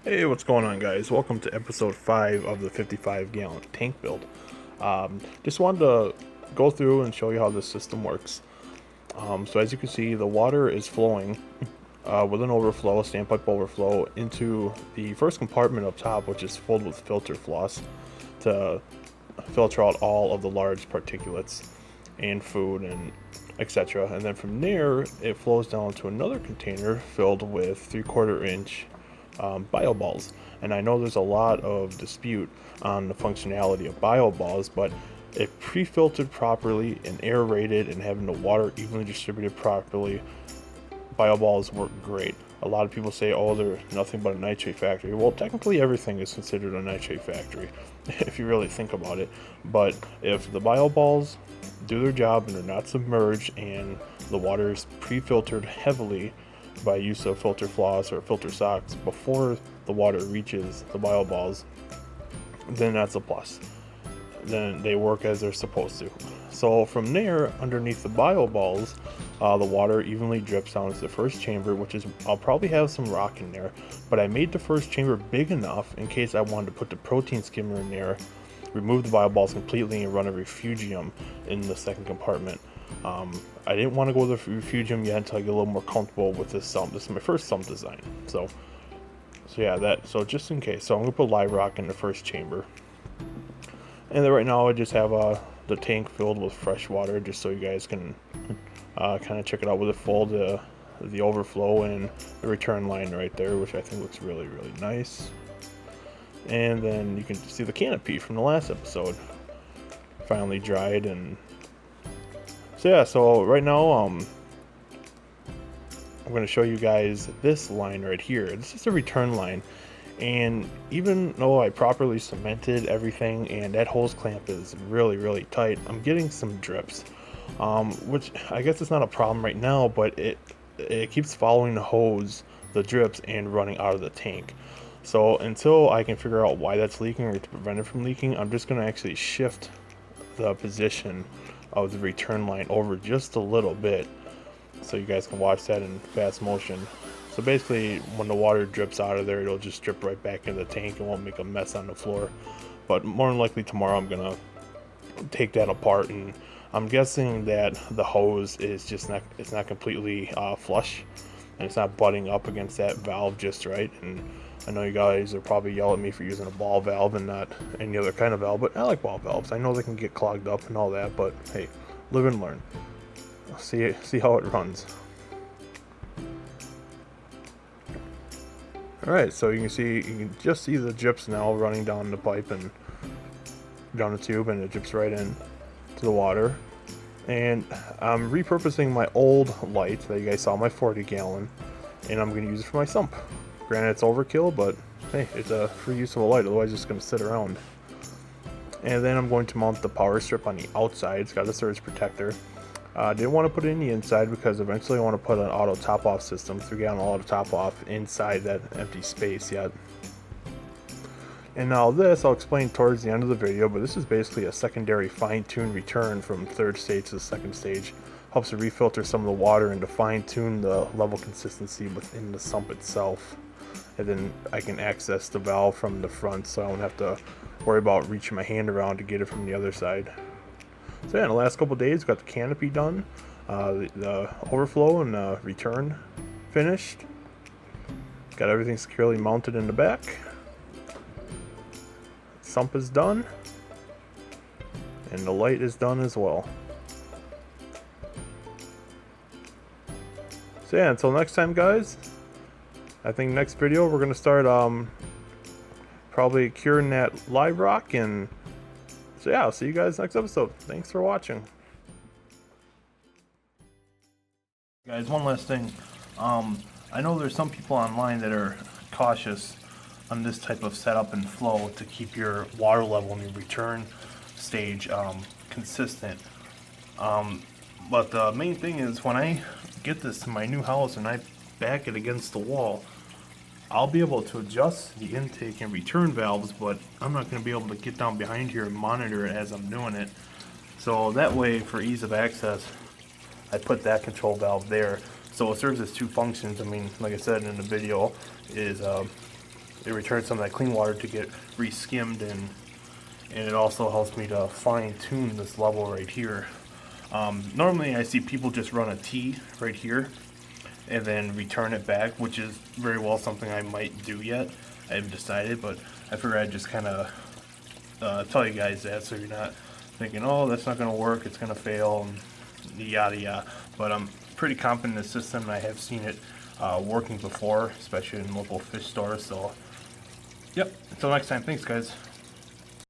Hey, what's going on, guys? Welcome to episode 5 of the 55-gallon tank build. Just wanted to go through and show you how this system works. So as you can see, the water is flowing with an overflow, standpipe overflow, into the first compartment up top, which is filled with filter floss to filter out all of the large particulates and food and etc. And then from there, it flows down to another container filled with 3/4 inch bio balls. And I know there's a lot of dispute on the functionality of bio balls, but if pre-filtered properly and aerated and having the water evenly distributed properly, bio balls work great. A lot of people say, oh, they're nothing but a nitrate factory. Well, technically everything is considered a nitrate factory if you really think about it. But if the bio balls do their job and they're not submerged and the water is pre-filtered heavily by use of filter floss or filter socks before the water reaches the bio balls, then that's a plus. Then they work as they're supposed to. So from there, underneath the bio balls, the water evenly drips down to the first chamber, which is, I'll probably have some rock in there, but I made the first chamber big enough in case I wanted to put the protein skimmer in there, remove the bio balls completely, and run a refugium in the second compartment. I didn't want to go with the refugium yet until I get a little more comfortable with this sump. This is my first sump design, so yeah, so just in case. So I'm gonna put live rock in the first chamber, and then right now I just have the tank filled with fresh water, just so you guys can kind of check it out with it full, the overflow and the return line right there, which I think looks really nice. And then you can see the canopy from the last episode finally dried. And so yeah, so right now I'm going to show you guys this line right here. This is the return line, and even though I properly cemented everything and that hose clamp is really tight, I'm getting some drips, which I guess it's not a problem right now, but it keeps following the hose, the drips, and running out of the tank. So until I can figure out why that's leaking or to prevent it from leaking, I'm just going to actually shift the position of the return line over just a little bit so you guys can watch that in fast motion. So basically, when the water drips out of there, it'll just drip right back into the tank and won't make a mess on the floor. But more than likely tomorrow I'm gonna take that apart, and I'm guessing that the hose is just not completely flush, and it's not butting up against that valve just right. And I know you guys are probably yelling at me for using a ball valve and not any other kind of valve, but I like ball valves. I know they can get clogged up and all that, but hey, live and learn. See how it runs. Alright, so you can just see the drips now running down the pipe and down the tube, and it drips right in to the water. And I'm repurposing my old light that you guys saw, my 40-gallon, and I'm going to use it for my sump. Granted, it's overkill, but hey, it's a free use of a light, otherwise it's just going to sit around. And then I'm going to mount the power strip on the outside. It's got a surge protector. Didn't want to put it in the inside because eventually I want to put an auto top-off system, 3-gallon auto top-off, inside that empty space yet. And now this I'll explain towards the end of the video, but this is basically a secondary fine-tune return from third stage to the second stage. Helps to refilter some of the water and to fine-tune the level consistency within the sump itself. And then I can access the valve from the front, so I don't have to worry about reaching my hand around to get it from the other side. So yeah, in the last couple days, got the canopy done, the overflow and the return finished. Got everything securely mounted in the back. Sump is done, and the light is done as well. So yeah, until next time, guys. I think next video we're gonna start probably curing that live rock, and so yeah, I'll see you guys next episode. Thanks for watching. Guys, one last thing. I know there's some people online that are cautious on this type of setup and flow to keep your water level in your return stage consistent. But the main thing is, when I get this to my new house and I back it against the wall, I'll be able to adjust the intake and return valves, but I'm not going to be able to get down behind here and monitor it as I'm doing it. So that way, for ease of access, I put that control valve there. So it serves as two functions. I mean, like I said in the video, is it returns some of that clean water to get re-skimmed, and it also helps me to fine tune this level right here. Normally I see people just run a T right here and then return it back, which is very well something I might do yet. I haven't decided, but I figured I'd just kind of tell you guys that, so you're not thinking, oh, that's not going to work, it's going to fail, and yada yada. But I'm pretty confident in the system, and I have seen it working before, especially in local fish stores. So, yep. Until next time, thanks, guys.